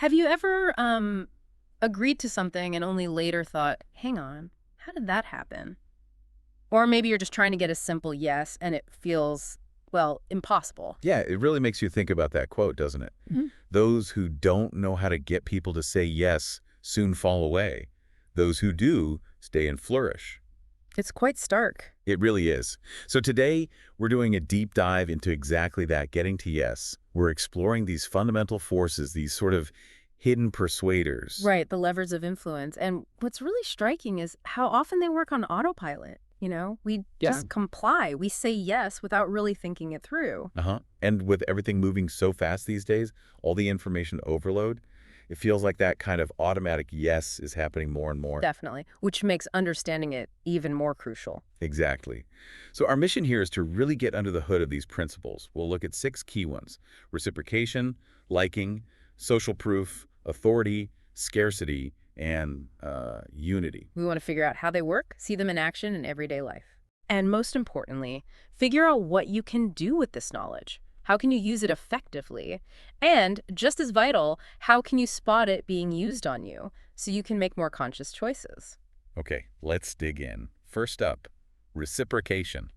Have you ever agreed to something and only later thought, hang on, how did that happen? Or maybe you're just trying to get a simple yes and it feels, well, impossible. Yeah, it really makes you think about that quote, doesn't it? Mhm. Those who don't know how to get people to say yes soon fall away. Those who do stay and flourish. It's quite stark. It really is. So today, we're doing a deep dive into exactly that, getting to yes. We're exploring these fundamental forces, these sort of hidden persuaders. Right, the levers of influence. And what's really striking is how often they work on autopilot. We Yeah. just comply. We say yes without really thinking it through. And with everything moving so fast these days, all the information overload, it feels like that kind of automatic yes is happening more and more. Definitely, which makes understanding it even more crucial. Exactly. So our mission here is to really get under the hood of these principles. We'll look at 6 key ones: reciprocation, liking, social proof, authority, scarcity, and unity. We want to figure out how they work, see them in action in everyday life. And most importantly, figure out what you can do with this knowledge. How can you use it effectively? And, just as vital, how can you spot it being used on you so you can make more conscious choices? Okay, let's dig in. First up, reciprocation.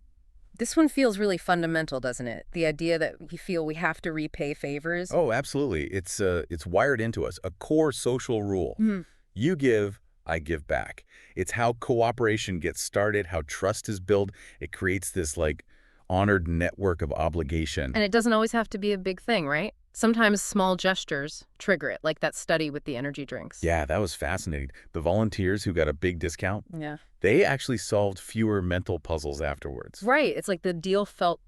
This one feels really fundamental, doesn't it? The idea that we feel we have to repay favors. Oh, absolutely. It's wired into us, a core social rule. You give, I give back. It's how cooperation gets started, how trust is built. It creates this honored network of obligation. And it doesn't always have to be a big thing, right? Sometimes small gestures trigger it, like that study with the energy drinks. Yeah, that was fascinating. The volunteers who got a big discount, Yeah. they actually solved fewer mental puzzles afterwards. Right. It's like the deal felt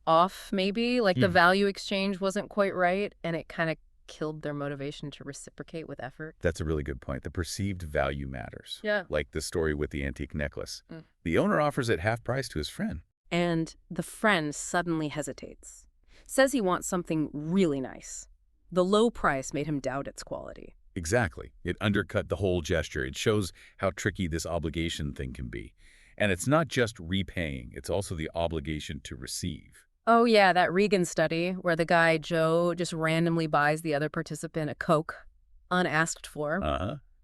off, maybe, like the value exchange wasn't quite right, and it kind of killed their motivation to reciprocate with effort. That's a really good point. The perceived value matters. Yeah. Like the story with the antique necklace. Mm. The owner offers it half price to his friend. And the friend suddenly hesitates, says he wants something really nice. The low price made him doubt its quality. Exactly. It undercut the whole gesture. It shows how tricky this obligation thing can be. And it's not just repaying, it's also the obligation to receive. Oh, yeah, that Regan study where the guy, Joe, just randomly buys the other participant a Coke, unasked for.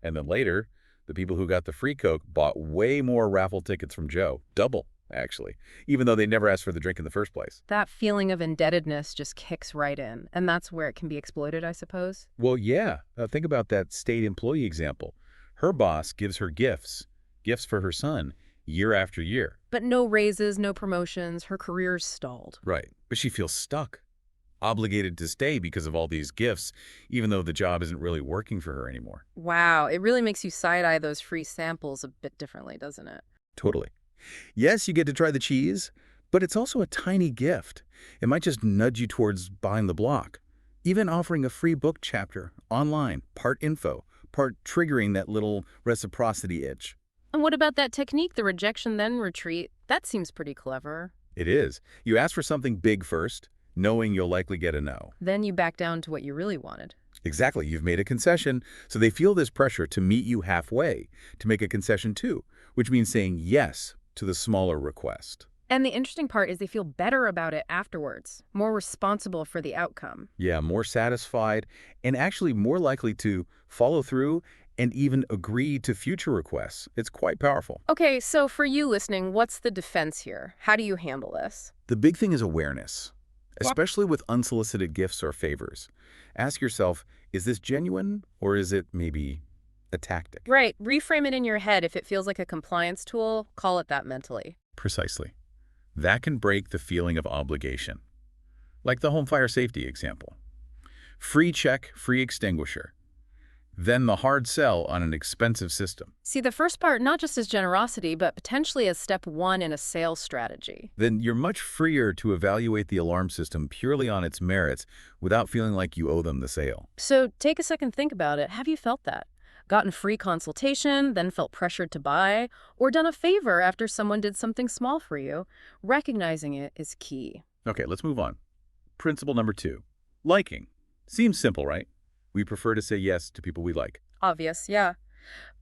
And then later, the people who got the free Coke bought way more raffle tickets from Joe. Double, actually, even though they never asked for the drink in the first place. That feeling of indebtedness just kicks right in, and that's where it can be exploited, I suppose. Well, yeah. Think about that state employee example. Her boss gives her gifts for her son, year after year. But no raises, no promotions, her career's stalled. Right. But she feels stuck, obligated to stay because of all these gifts, even though the job isn't really working for her anymore. Wow, it really makes you side-eye those free samples a bit differently, doesn't it? Totally. Yes, you get to try the cheese, but it's also a tiny gift. It might just nudge you towards buying the block. Even offering a free book chapter online, part info, part triggering that little reciprocity itch. And what about that technique, the rejection then retreat? That seems pretty clever. It is. You ask for something big first, knowing you'll likely get a no. Then you back down to what you really wanted. Exactly. You've made a concession, so they feel this pressure to meet you halfway, to make a concession too, which means saying yes to the smaller request. And the interesting part is they feel better about it afterwards, more responsible for the outcome. Yeah, more satisfied, and actually more likely to follow through and even agree to future requests. It's quite powerful. Okay, so for you listening, what's the defense here? How do you handle this? The big thing is awareness, especially with unsolicited gifts or favors. Ask yourself, is this genuine or is it maybe a tactic? Right, reframe it in your head. If it feels like a compliance tool, call it that mentally. Precisely. That can break the feeling of obligation. Like the home fire safety example. Free check, free extinguisher. Then the hard sell on an expensive system. See, the first part not just as generosity, but potentially as step one in a sales strategy. Then you're much freer to evaluate the alarm system purely on its merits without feeling like you owe them the sale. So take a second, think about it. Have you felt that? Gotten free consultation, then felt pressured to buy, or done a favor after someone did something small for you? Recognizing it is key. Okay, let's move on. Principle number 2. Liking. Seems simple, right? We prefer to say yes to people we like. Obvious, yeah.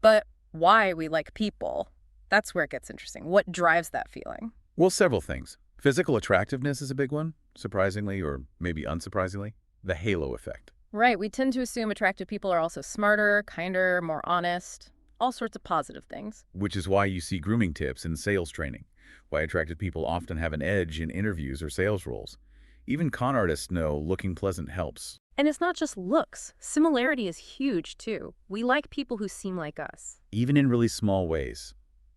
But why we like people, that's where it gets interesting. What drives that feeling? Well, several things. Physical attractiveness is a big one, surprisingly or maybe unsurprisingly. The halo effect. Right, we tend to assume attractive people are also smarter, kinder, more honest, all sorts of positive things. Which is why you see grooming tips and sales training, why attractive people often have an edge in interviews or sales roles. Even con artists know looking pleasant helps. And it's not just looks. Similarity is huge, too. We like people who seem like us. Even in really small ways.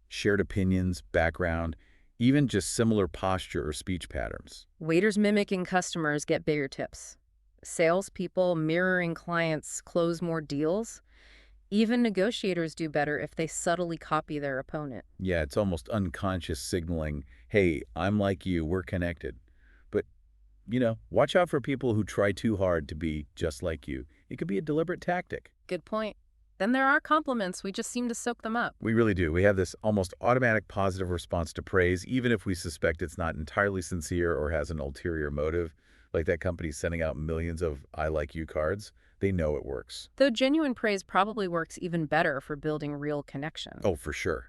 Shared opinions, background, even just similar posture or speech patterns. Waiters mimicking customers get bigger tips. Salespeople mirroring clients close more deals. Even negotiators do better if they subtly copy their opponent. Yeah, it's almost unconscious signaling, hey, I'm like you, we're connected. But, watch out for people who try too hard to be just like you. It could be a deliberate tactic. Good point. Then there are compliments. We just seem to soak them up. We really do. We have this almost automatic positive response to praise, even if we suspect it's not entirely sincere or has an ulterior motive, like that company sending out millions of I like you cards. They know it works. Though genuine praise probably works even better for building real connection. Oh, for sure.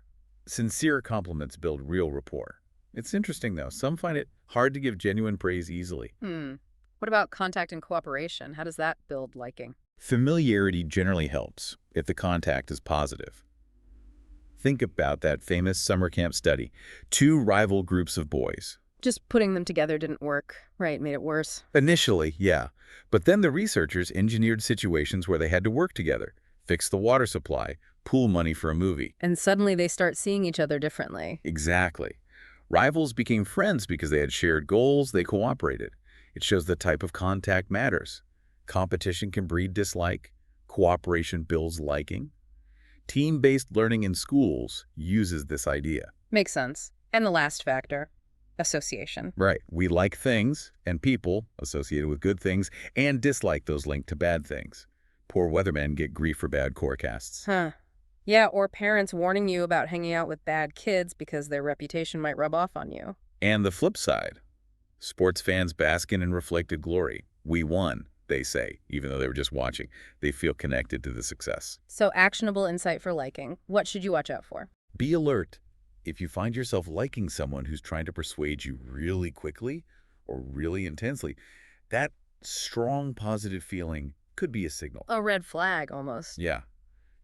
Sincere compliments build real rapport. It's interesting, though. Some find it hard to give genuine praise easily. What about contact and cooperation? How does that build liking? Familiarity generally helps if the contact is positive. Think about that famous summer camp study. Two rival groups of boys. Just putting them together didn't work. Right, made it worse. Initially, yeah. But then the researchers engineered situations where they had to work together, fix the water supply, pool money for a movie. And suddenly they start seeing each other differently. Exactly. Rivals became friends because they had shared goals, they cooperated. It shows the type of contact matters. Competition can breed dislike. Cooperation builds liking. Team-based learning in schools uses this idea. Makes sense. And the last factor, association. Right. We like things and people associated with good things and dislike those linked to bad things. Poor weathermen get grief for bad forecasts. Huh. Yeah, or parents warning you about hanging out with bad kids because their reputation might rub off on you. And the flip side. Sports fans bask in reflected glory. We won, they say, even though they were just watching. They feel connected to the success. So actionable insight for liking. What should you watch out for? Be alert. If you find yourself liking someone who's trying to persuade you really quickly or really intensely, that strong positive feeling could be a signal. A red flag, almost. Yeah.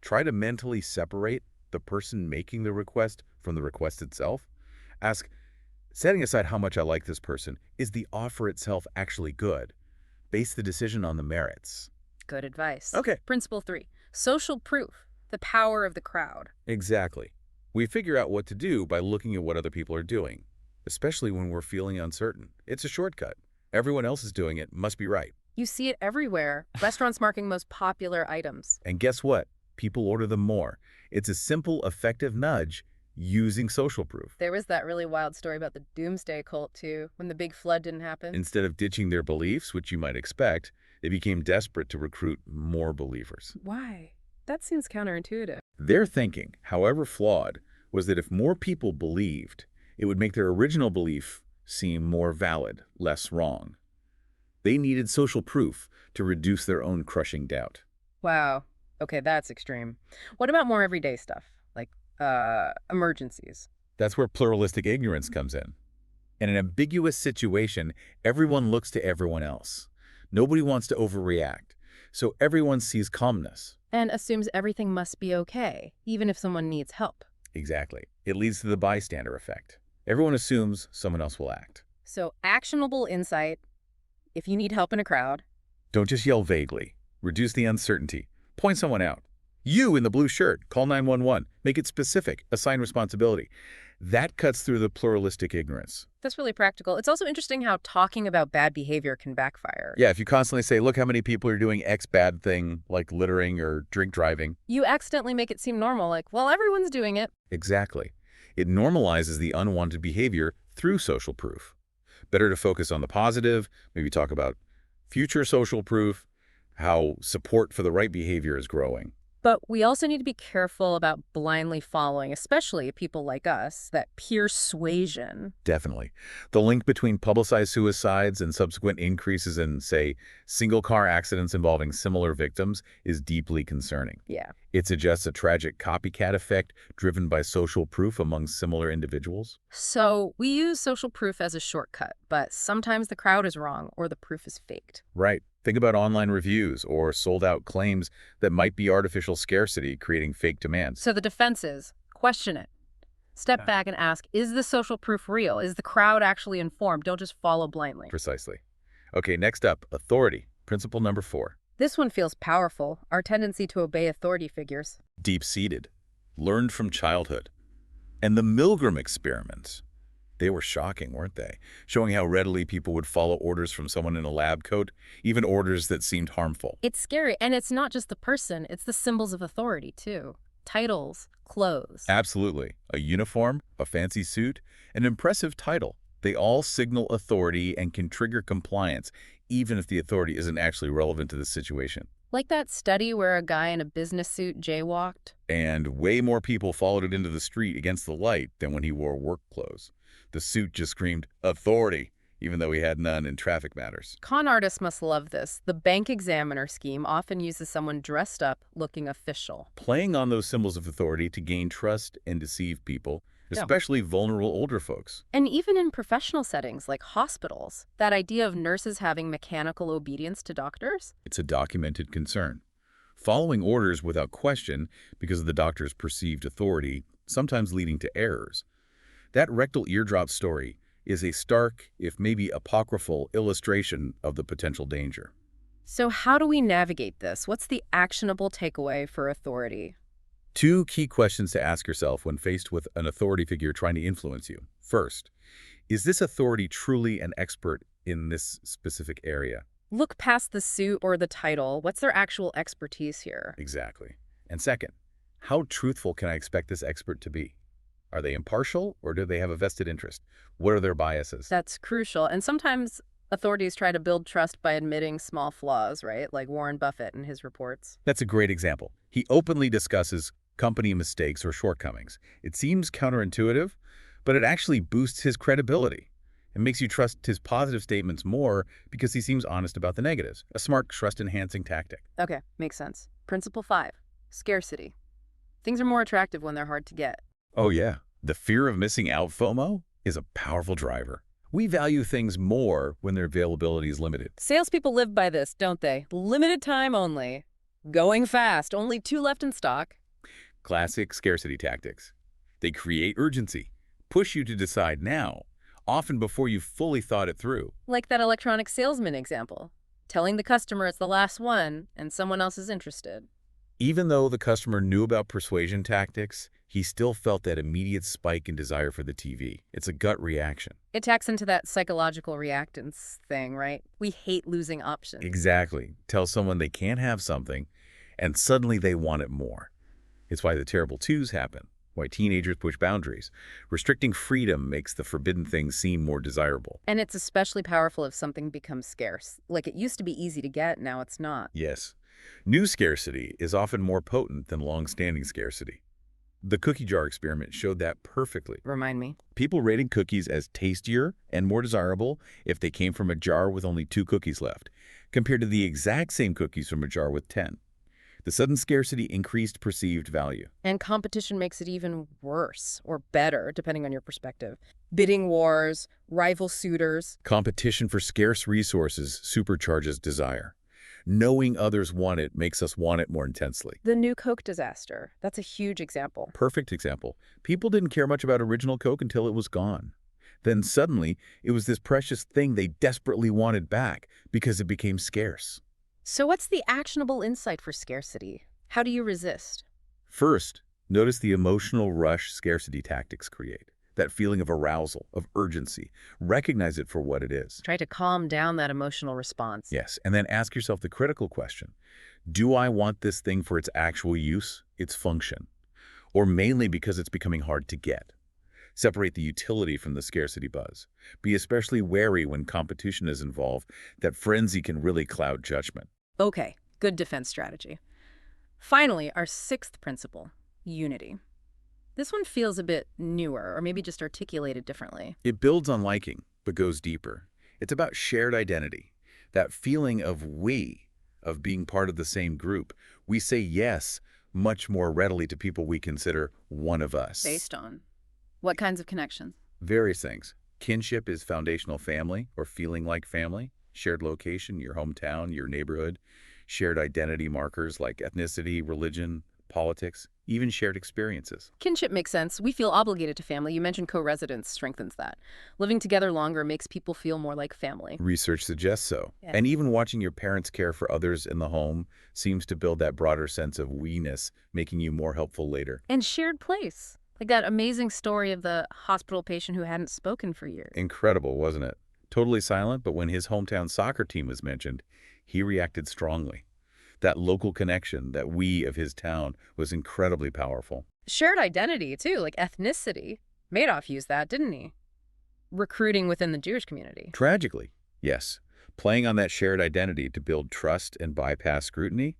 Try to mentally separate the person making the request from the request itself. Ask, setting aside how much I like this person, is the offer itself actually good? Base the decision on the merits. Good advice. Okay. Principle 3, social proof, the power of the crowd. Exactly. We figure out what to do by looking at what other people are doing, especially when we're feeling uncertain. It's a shortcut. Everyone else is doing it, must be right. You see it everywhere. Restaurants marking most popular items. And guess what? People order them more. It's a simple, effective nudge using social proof. There was that really wild story about the doomsday cult, too, when the big flood didn't happen. Instead of ditching their beliefs, which you might expect, they became desperate to recruit more believers. Why? That seems counterintuitive. Their thinking, however flawed, was that if more people believed, it would make their original belief seem more valid, less wrong. They needed social proof to reduce their own crushing doubt. Wow. Okay, that's extreme. What about more everyday stuff, like emergencies? That's where pluralistic ignorance comes in. In an ambiguous situation, everyone looks to everyone else. Nobody wants to overreact, so everyone sees calmness. And assumes everything must be okay, even if someone needs help. Exactly. It leads to the bystander effect. Everyone assumes someone else will act. So actionable insight, if you need help in a crowd. Don't just yell vaguely. Reduce the uncertainty. Point someone out. You in the blue shirt, call 911. Make it specific. Assign responsibility. That cuts through the pluralistic ignorance. That's really practical. It's also interesting how talking about bad behavior can backfire. Yeah, if you constantly say, look how many people are doing X bad thing, like littering or drink driving. You accidentally make it seem normal, like, well, everyone's doing it. Exactly. It normalizes the unwanted behavior through social proof. Better to focus on the positive, maybe talk about future social proof, how support for the right behavior is growing. But we also need to be careful about blindly following, especially people like us, that peer suasion. Definitely. The link between publicized suicides and subsequent increases in, say, single-car accidents involving similar victims is deeply concerning. Yeah. It suggests a tragic copycat effect driven by social proof among similar individuals. So we use social proof as a shortcut, but sometimes the crowd is wrong or the proof is faked. Right. Think about online reviews or sold-out claims that might be artificial scarcity, creating fake demand. So the defense is question it. Step back and ask, is the social proof real? Is the crowd actually informed? Don't just follow blindly. Precisely. Okay, next up, authority. Principle number 4. This one feels powerful, our tendency to obey authority figures. Deep-seated. Learned from childhood. And the Milgram experiments. They were shocking, weren't they? Showing how readily people would follow orders from someone in a lab coat, even orders that seemed harmful. It's scary, and it's not just the person, it's the symbols of authority, too. Titles, clothes. Absolutely. A uniform, a fancy suit, an impressive title. They all signal authority and can trigger compliance, even if the authority isn't actually relevant to the situation. Like that study where a guy in a business suit jaywalked? And way more people followed it into the street against the light than when he wore work clothes. The suit just screamed, authority, even though he had none in traffic matters. Con artists must love this. The bank examiner scheme often uses someone dressed up, looking official. Playing on those symbols of authority to gain trust and deceive people, especially vulnerable older folks. And even in professional settings like hospitals, that idea of nurses having mechanical obedience to doctors? It's a documented concern. Following orders without question because of the doctor's perceived authority, sometimes leading to errors. That rectal eardrop story is a stark, if maybe apocryphal, illustration of the potential danger. So how do we navigate this? What's the actionable takeaway for authority? 2 key questions to ask yourself when faced with an authority figure trying to influence you. First, is this authority truly an expert in this specific area? Look past the suit or the title. What's their actual expertise here? Exactly. And second, how truthful can I expect this expert to be? Are they impartial, or do they have a vested interest? What are their biases? That's crucial. And sometimes authorities try to build trust by admitting small flaws, right? Like Warren Buffett in his reports. That's a great example. He openly discusses company mistakes or shortcomings. It seems counterintuitive, but it actually boosts his credibility. It makes you trust his positive statements more because he seems honest about the negatives. A smart, trust-enhancing tactic. Okay, makes sense. Principle 5, scarcity. Things are more attractive when they're hard to get. Oh yeah, the fear of missing out FOMO is a powerful driver. We value things more when their availability is limited. Salespeople live by this, don't they? Limited time only. Going fast, only 2 left in stock. Classic scarcity tactics. They create urgency, push you to decide now, often before you've fully thought it through. Like that electronic salesman example. Telling the customer it's the last one and someone else is interested. Even though the customer knew about persuasion tactics, he still felt that immediate spike in desire for the TV. It's a gut reaction. It tacks into that psychological reactance thing, right? We hate losing options. Exactly. Tell someone they can't have something, and suddenly they want it more. It's why the terrible twos happen, why teenagers push boundaries. Restricting freedom makes the forbidden thing seem more desirable. And it's especially powerful if something becomes scarce. Like it used to be easy to get, now it's not. Yes. New scarcity is often more potent than long-standing scarcity. The cookie jar experiment showed that perfectly. Remind me. People rated cookies as tastier and more desirable if they came from a jar with only 2 cookies left, compared to the exact same cookies from a jar with 10. The sudden scarcity increased perceived value. And competition makes it even worse, or better, depending on your perspective. Bidding wars, rival suitors. Competition for scarce resources supercharges desire. Knowing others want it makes us want it more intensely. The new Coke disaster. That's a huge example. Perfect example. People didn't care much about original Coke until it was gone. Then suddenly, it was this precious thing they desperately wanted back because it became scarce. So what's the actionable insight for scarcity? How do you resist? First, notice the emotional rush scarcity tactics create. That feeling of arousal, of urgency. Recognize it for what it is. Try to calm down that emotional response. Yes, and then ask yourself the critical question. Do I want this thing for its actual use, its function? Or mainly because it's becoming hard to get? Separate the utility from the scarcity buzz. Be especially wary when competition is involved. That frenzy can really cloud judgment. Okay, good defense strategy. Finally, our 6th principle, unity. This one feels a bit newer, or maybe just articulated differently. It builds on liking, but goes deeper. It's about shared identity, that feeling of we, of being part of the same group. We say yes much more readily to people we consider one of us. Based on what kinds of connections? Various things. Kinship is foundational family, or feeling like family. shared location, your hometown, your neighborhood, shared identity markers like ethnicity, religion, politics, even shared experiences. Kinship makes sense. We feel obligated to family. You mentioned co-residence strengthens that. Living together longer makes people feel more like family. Research suggests so. Yeah. And even watching your parents care for others in the home seems to build that broader sense of we-ness, making you more helpful later. And shared place. Like that amazing story of the hospital patient who hadn't spoken for years. Incredible, wasn't it? Totally silent, but when his hometown soccer team was mentioned, he reacted strongly. That local connection, that we of his town, was incredibly powerful. Shared identity, too, like ethnicity. Madoff used that, didn't he? Recruiting within the Jewish community. Tragically, yes. Playing on that shared identity to build trust and bypass scrutiny,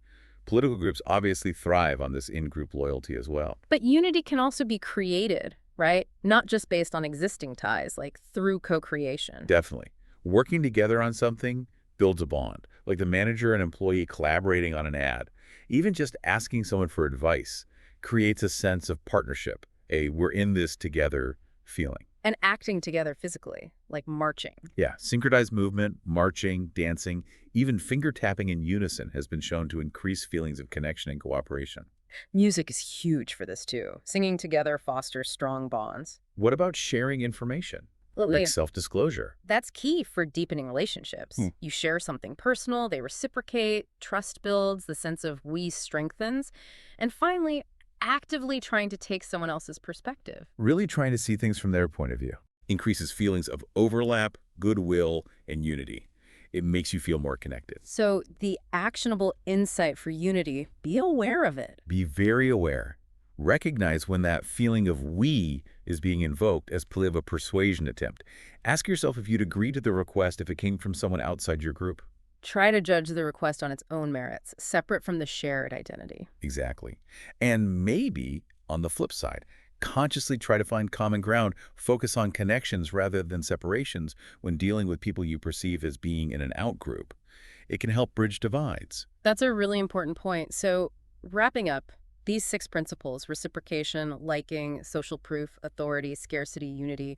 political groups obviously thrive on this in-group loyalty as well. But unity can also be created, right? Not just based on existing ties, like through co-creation. Definitely. Working together on something builds a bond, like the manager and employee collaborating on an ad. Even just asking someone for advice creates a sense of partnership, a we're in this together feeling. And acting together physically, like marching. Yeah, synchronized movement, marching, dancing, even finger tapping in unison has been shown to increase feelings of connection and cooperation. Music is huge for this, too. Singing together fosters strong bonds. What about sharing information? Like self-disclosure? That's key for deepening relationships. You share something personal, they reciprocate, trust builds, the sense of we strengthens. And finally, actively trying to take someone else's perspective. Really trying to see things from their point of view. Increases feelings of overlap, goodwill, and unity. It makes you feel more connected. So the actionable insight for unity, be aware of it. Be very aware. Recognize when that feeling of we is being invoked as part of a persuasion attempt. Ask yourself if you'd agree to the request if it came from someone outside your group. Try to judge the request on its own merits, separate from the shared identity. Exactly. And maybe, on the flip side, consciously try to find common ground, focus on connections rather than separations when dealing with people you perceive as being in an out-group. It can help bridge divides. That's a really important point. So, wrapping up, these 6 principles, reciprocation, liking, social proof, authority, scarcity, unity,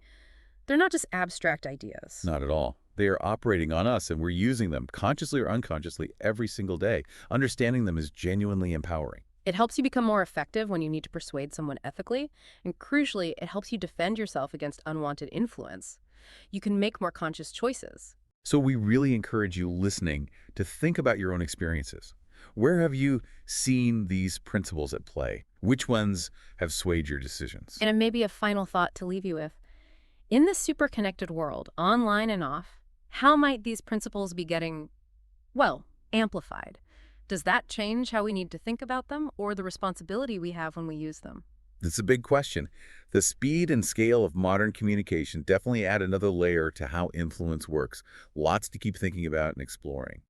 they're not just abstract ideas. Not at all. They are operating on us, and we're using them, consciously or unconsciously, every single day. Understanding them is genuinely empowering. It helps you become more effective when you need to persuade someone ethically, and crucially, it helps you defend yourself against unwanted influence. You can make more conscious choices. So we really encourage you listening to think about your own experiences. Where have you seen these principles at play? Which ones have swayed your decisions? And maybe a final thought to leave you with. In this super connected world, online and off, how might these principles be getting, well, amplified? Does that change how we need to think about them or the responsibility we have when we use them? That's a big question. The speed and scale of modern communication definitely add another layer to how influence works. Lots to keep thinking about and exploring.